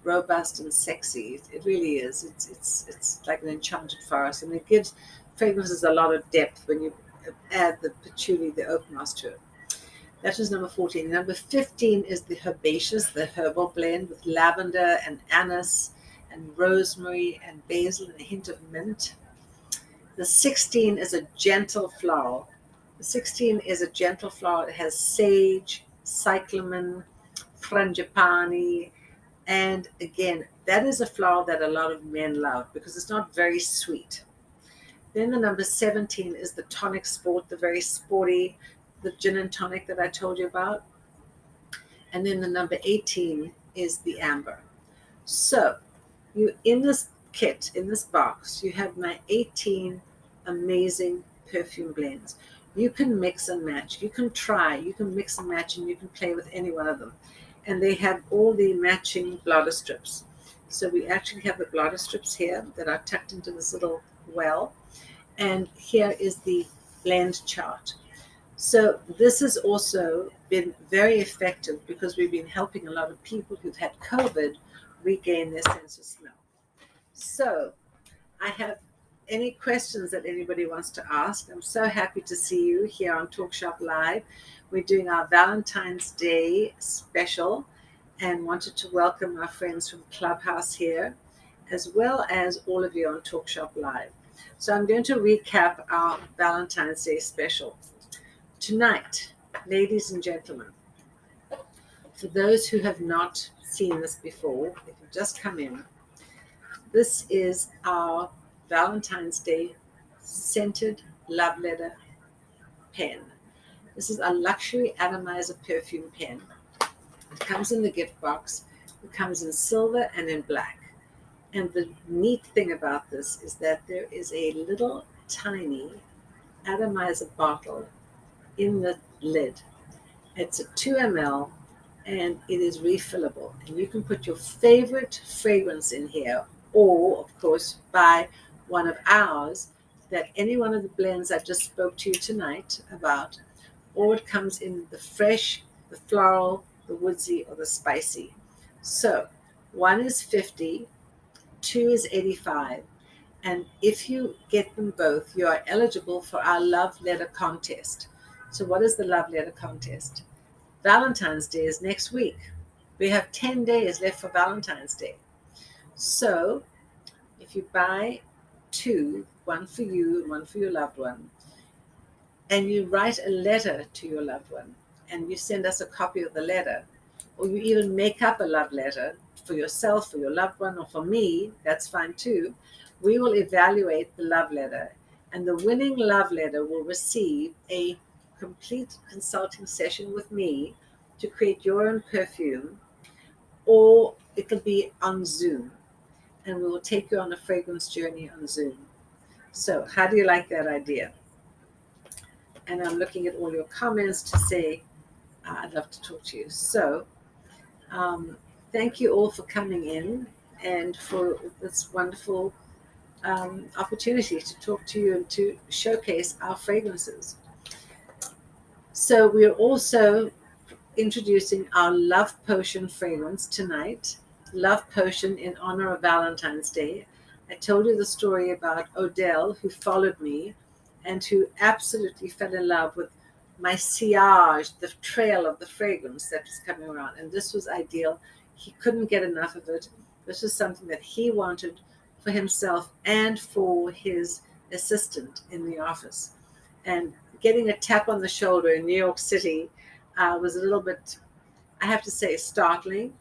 robust and sexy. It really is. It's like an enchanted forest, and it gives fragrances a lot of depth when you add the patchouli, the oak moss to it. That was number 14. Number 15 is the herbaceous, the herbal blend with lavender and anise and rosemary and basil and a hint of mint. The 16 is a gentle floral. The 16 is a gentle floral. It has sage, cyclamen, frangipani, and again, that is a flower that a lot of men love because it's not very sweet. Then the number 17 is the Tonic Sport, the very sporty, the gin and tonic that I told you about. And then the number 18 is the amber. So you in this kit, in this box, you have my 18 amazing perfume blends. You can mix and match. You can try. You can mix and match, and you can play with any one of them. And they have all the matching blotter strips. So we actually have the blotter strips here that are tucked into this little well. And here is the blend chart. So this has also been very effective because we've been helping a lot of people who've had COVID regain their sense of smell. So I have any questions that anybody wants to ask. I'm so happy to see you here on Talkshoplive. We're doing our Valentine's Day special and wanted to welcome our friends from Clubhouse here, as well as all of you on Talkshoplive. So I'm going to recap our Valentine's Day special. Tonight, ladies and gentlemen, for those who have not seen this before, if you've just come in, this is our Valentine's Day scented love letter pen. This is a luxury Atomizer perfume pen. It comes in the gift box. It comes in silver and in black. And the neat thing about this is that there is a little tiny atomizer bottle in the lid. It's a 2 ml and it is refillable. And you can put your favorite fragrance in here, or, of course, buy one of ours that any one of the blends I just spoke to you tonight about, or it comes in the fresh, the floral, the woodsy, or the spicy. So one is 50, two is 85. And if you get them both, you are eligible for our love letter contest. So what is the love letter contest? Valentine's Day is next week. We have 10 days left for Valentine's Day. So if you buy two, one for you and one for your loved one, and you write a letter to your loved one, and you send us a copy of the letter, or you even make up a love letter for yourself, for your loved one, or for me, that's fine too. We will evaluate the love letter, and the winning love letter will receive a complete consulting session with me to create your own perfume, or it'll be on Zoom, and we will take you on a fragrance journey on Zoom. So, how do you like that idea? And I'm looking at all your comments to say, I'd love to talk to you. So, thank you all for coming in and for this wonderful opportunity to talk to you and to showcase our fragrances. So we're also introducing our Love Potion fragrance tonight. Love Potion in honor of Valentine's Day. I told you the story about Odell, who followed me and who absolutely fell in love with my sillage, the trail of the fragrance that was coming around. And this was ideal. He couldn't get enough of it. This was something that he wanted for himself and for his assistant in the office. And getting a tap on the shoulder in New York City was a little bit, I have to say, startling.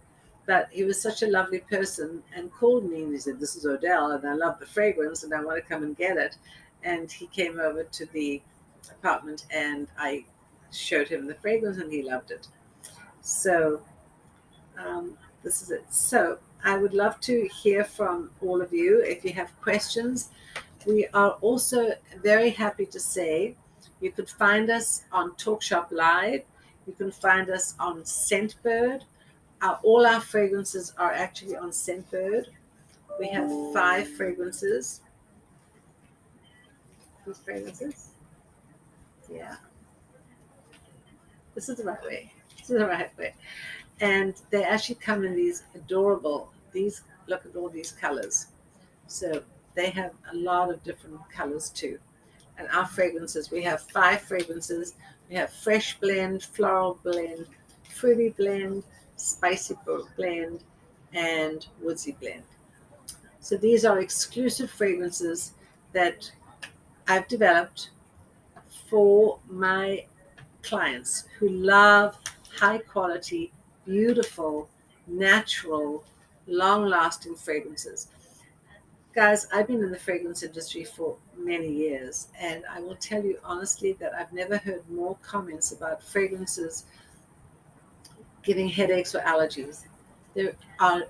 But he was such a lovely person and called me and he said, "This is Odell and I love the fragrance and I want to come and get it." And he came over to the apartment and I showed him the fragrance and he loved it. So this is it. So I would love to hear from all of you if you have questions. We are also very happy to say you could find us on Talkshoplive. You can find us on Scentbird. All our fragrances are actually on Scentbird. We have 5 fragrances. These fragrances? Yeah. This is the right way. This is the right way. And they actually come in these adorable, look at all these colors. So they have a lot of different colors too. And our fragrances, we have 5 fragrances. We have fresh blend, floral blend, fruity blend, spicy blend, and woodsy blend. So these are exclusive fragrances that I've developed for my clients who love high quality, beautiful, natural, long lasting fragrances. Guys, I've been in the fragrance industry for many years, and I will tell you honestly that I've never heard more comments about fragrances giving headaches or allergies. There are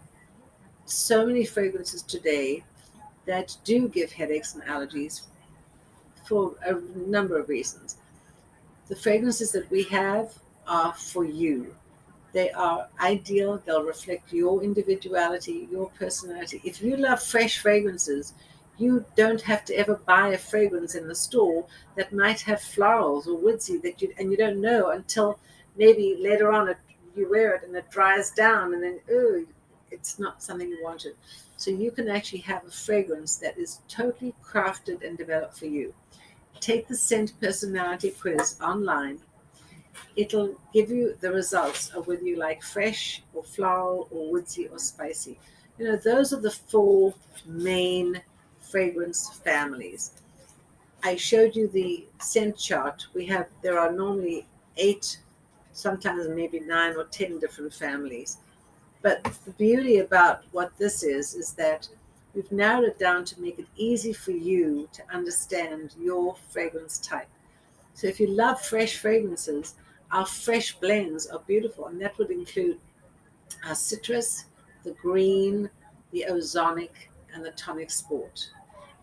so many fragrances today that do give headaches and allergies for a number of reasons. The fragrances that we have are for you. They are ideal. They'll reflect your individuality, your personality. If you love fresh fragrances, you don't have to ever buy a fragrance in the store that might have florals or woodsy and you don't know until maybe later on you wear it and it dries down and then it's not something you wanted. So you can actually have a fragrance that is totally crafted and developed for you. Take the scent personality quiz online. It'll give you the results of whether you like fresh or floral or woodsy or spicy. Those are the 4 main fragrance families. I showed you the scent chart. There are normally 8, sometimes maybe 9 or 10 different families. But the beauty about what this is that We've narrowed it down to make it easy for you to understand your fragrance type. So if you love fresh fragrances, our fresh blends are beautiful, and that would include our citrus, the green, the ozonic, and the tonic sport.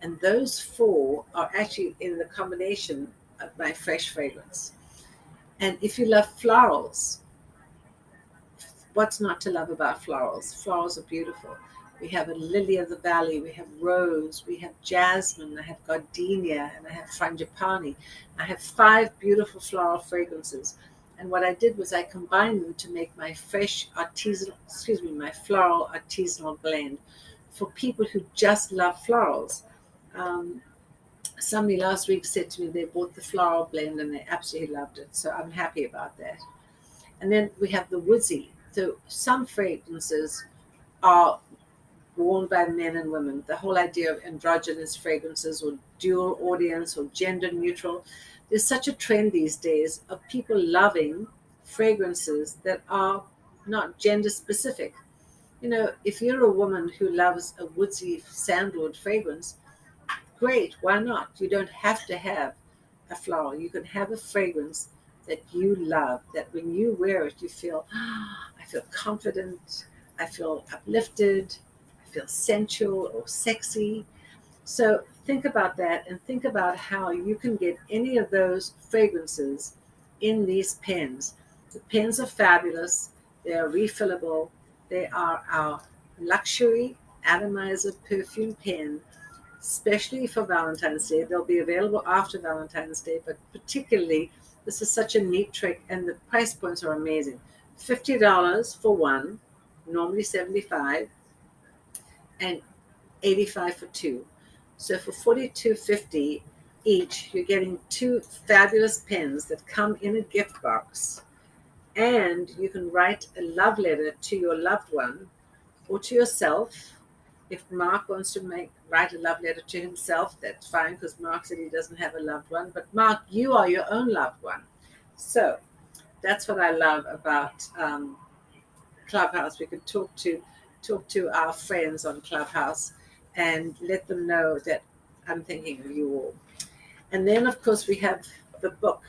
And those four are actually in the combination of my fresh fragrance. And if you love florals, what's not to love about florals? Florals are beautiful. We have a lily of the valley, we have rose, we have jasmine, I have gardenia, and I have frangipani. I have 5 beautiful floral fragrances. And what I did was I combined them to make my fresh artisanal, my floral artisanal blend for people who just love florals. Um, Somebody last week said to me they bought the floral blend and they absolutely loved it. So I'm happy about that. And then we have the woodsy. So some fragrances are worn by men and women. The whole idea of androgynous fragrances or dual audience or gender neutral. There's such a trend these days of people loving fragrances that are not gender specific. If you're a woman who loves a woodsy sandalwood fragrance, great, why not? You don't have to have a flower. You can have a fragrance that you love, that when you wear it, you feel, I feel confident, I feel uplifted, I feel sensual or sexy. So think about that and think about how you can get any of those fragrances in these pens. The pens are fabulous, they are refillable, they are our luxury atomizer perfume pen especially for Valentine's Day. They'll be available after Valentine's Day, but particularly, this is such a neat trick, and the price points are amazing. $50 for one, normally 75, and 85 for two. So for 42.50 each, you're getting 2 fabulous pens that come in a gift box, and you can write a love letter to your loved one or to yourself. If Mark wants to write a love letter to himself, that's fine because Mark said he doesn't have a loved one. But Mark, you are your own loved one. So that's what I love about Clubhouse. We can talk to our friends on Clubhouse and let them know that I'm thinking of you all. And then, of course, we have the book,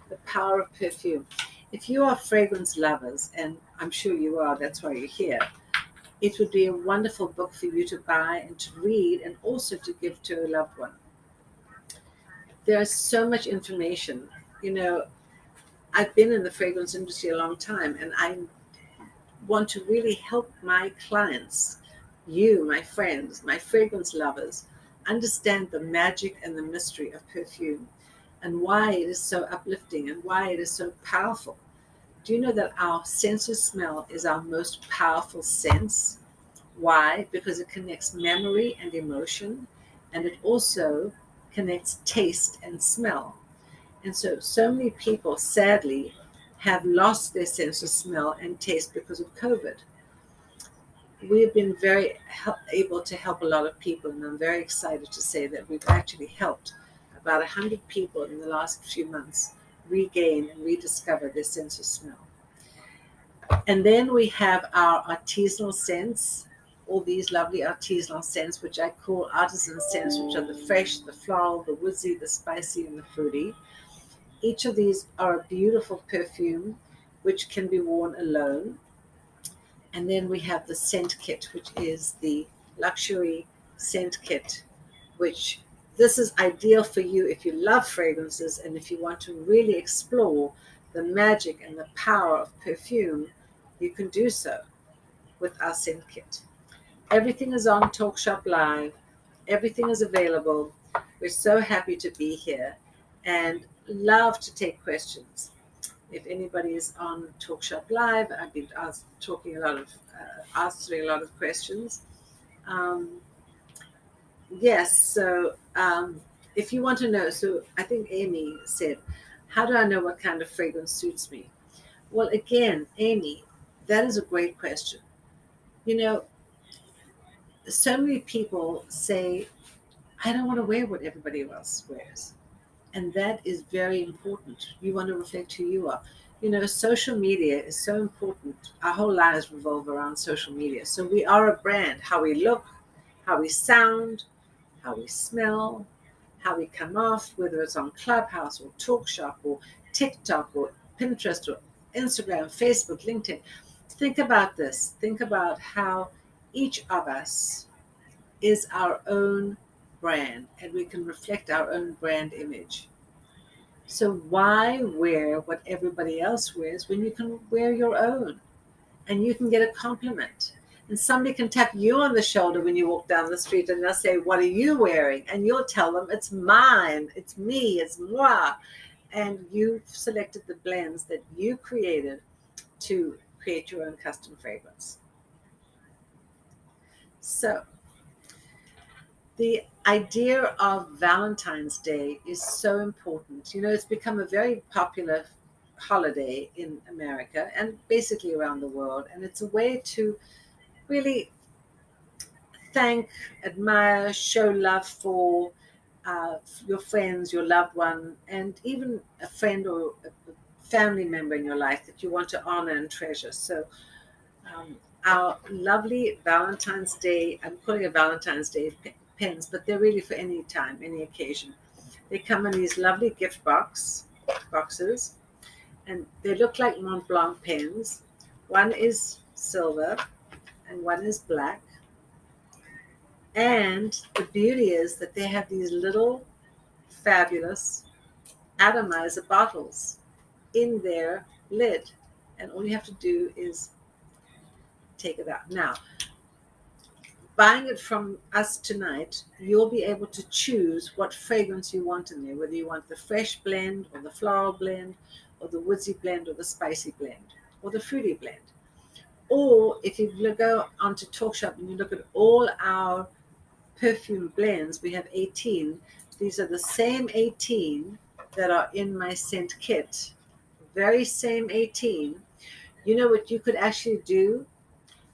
The Power of Perfume. If you are fragrance lovers, and I'm sure you are, that's why you're here, it would be a wonderful book for you to buy and to read and also to give to a loved one. There is so much information. You know, I've been in the fragrance industry a long time and I want to really help my clients, you, my friends, my fragrance lovers, understand the magic and the mystery of perfume and why it is so uplifting and why it is so powerful. Do you know that our sense of smell is our most powerful sense? Why? Because it connects memory and emotion, and it also connects taste and smell. And so many people, sadly, have lost their sense of smell and taste because of COVID. We've been very able to help a lot of people, and I'm very excited to say that we've actually helped about 100 people in the last few months regain and rediscover their sense of smell. And then we have our artisanal scents, all these lovely artisanal scents, which I call artisan scents, which are the fresh, the floral, the woodsy, the spicy, and the fruity. Each of these are a beautiful perfume, which can be worn alone. And then we have the scent kit, which is the luxury scent kit, which this is ideal for you if you love fragrances and if you want to really explore the magic and the power of perfume, you can do so with our scent kit. Everything is on Talkshop Live. Everything is available. We're so happy to be here and love to take questions. If anybody is on Talkshop Live, I've been answering a lot of questions. Um, yes, so if you want to know, so I think Amy said, how do I know what kind of fragrance suits me? Well, again, Amy, that is a great question. You know, so many people say, I don't want to wear what everybody else wears. And that is very important. You want to reflect who you are. You know, social media is so important. Our whole lives revolve around social media. So we are a brand. How we look, how we sound, how we smell, how we come off, whether it's on Clubhouse or Talkshop or TikTok or Pinterest or Instagram, Facebook, LinkedIn. Think about this. Think about how each of us is our own brand and we can reflect our own brand image. So why wear what everybody else wears when you can wear your own and you can get a compliment? And somebody can tap you on the shoulder when you walk down the street and they'll say, "What are you wearing?" And you'll tell them, "It's mine, it's me, it's moi." And you've selected the blends that you created to create your own custom fragrance. So the idea of Valentine's Day is so important. You know, it's become a very popular holiday in America and basically around the world. And it's a way to really thank, admire, show love for your friends, your loved one, and even a friend or a family member in your life that you want to honor and treasure. So, our lovely Valentine's Day, I'm calling it Valentine's Day pens, but they're really for any time, any occasion. They come in these lovely boxes, and they look like Mont Blanc pens. One is silver, and one is black. And the beauty is that they have these little fabulous atomizer bottles in their lid. And all you have to do is take it out. Now, buying it from us tonight, you'll be able to choose what fragrance you want in there, whether you want the fresh blend or the floral blend or the woodsy blend or the spicy blend or the fruity blend. Or if you go onto Talkshop and you look at all our perfume blends, we have 18. These are the same 18 that are in my scent kit. Very same 18. You know what you could actually do?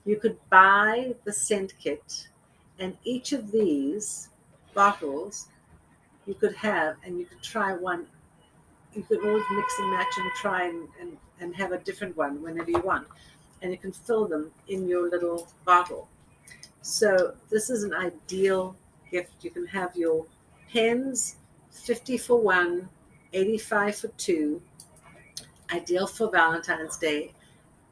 You could buy the scent kit, and each of these bottles you could have, and you could try one. You could always mix and match and try and have a different one whenever you want. And you can fill them in your little bottle. So this is an ideal gift. You can have your pens, 50 for one, 85 for two, ideal for Valentine's Day.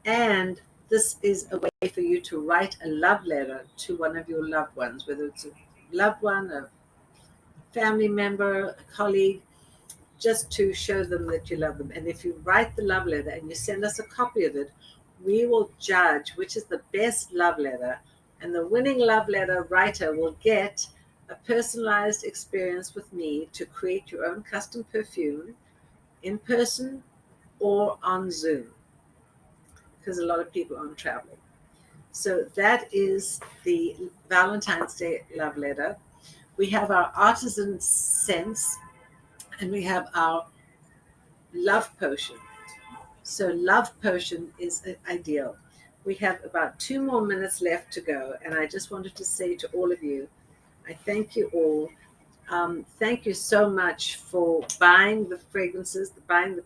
And this is a way for you to write a love letter to one of your loved ones, whether it's a loved one, a family member, a colleague, just to show them that you love them. And if you write the love letter and you send us a copy of it, we will judge which is the best love letter. And the winning love letter writer will get a personalized experience with me to create your own custom perfume in person or on Zoom, because a lot of people aren't traveling. So that is the Valentine's Day love letter. We have our artisan scents and we have our love potion. So love potion is ideal. We have about 2 more minutes left to go. And I just wanted to say to all of you, I thank you all. Thank you so much for buying the fragrances, buying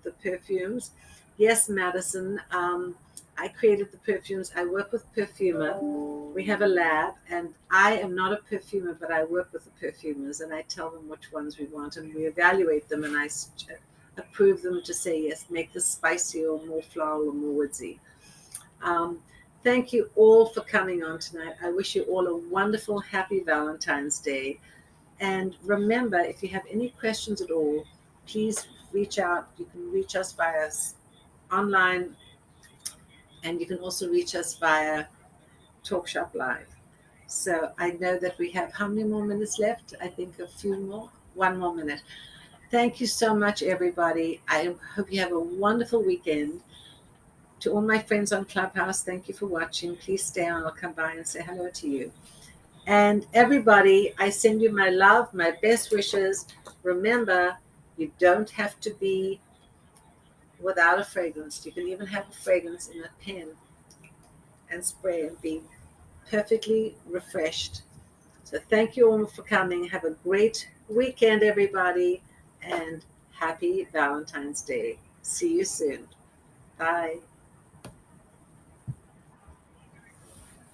the perfumes. Yes, Madison, I created the perfumes. I work with perfumer. We have a lab, and I am not a perfumer, but I work with the perfumers, and I tell them which ones we want, and we evaluate them, and I approve them to say, yes, make this spicy or more floral or more woodsy. Um, Thank you all for coming on tonight. I wish you all a wonderful, happy Valentine's Day. And remember, if you have any questions at all, please reach out. You can reach us via online, and you can also reach us via Talkshop Live. So I know that we have how many more minutes left? I think a few more. 1 more minute. Thank you so much, everybody. I hope you have a wonderful weekend. To all my friends on Clubhouse, thank you for watching. Please stay on. I'll come by and say hello to you. And everybody, I send you my love, my best wishes. Remember, you don't have to be without a fragrance. You can even have a fragrance in a pen and spray and be perfectly refreshed. So thank you all for coming. Have a great weekend, everybody, and happy Valentine's Day. See you soon. Bye.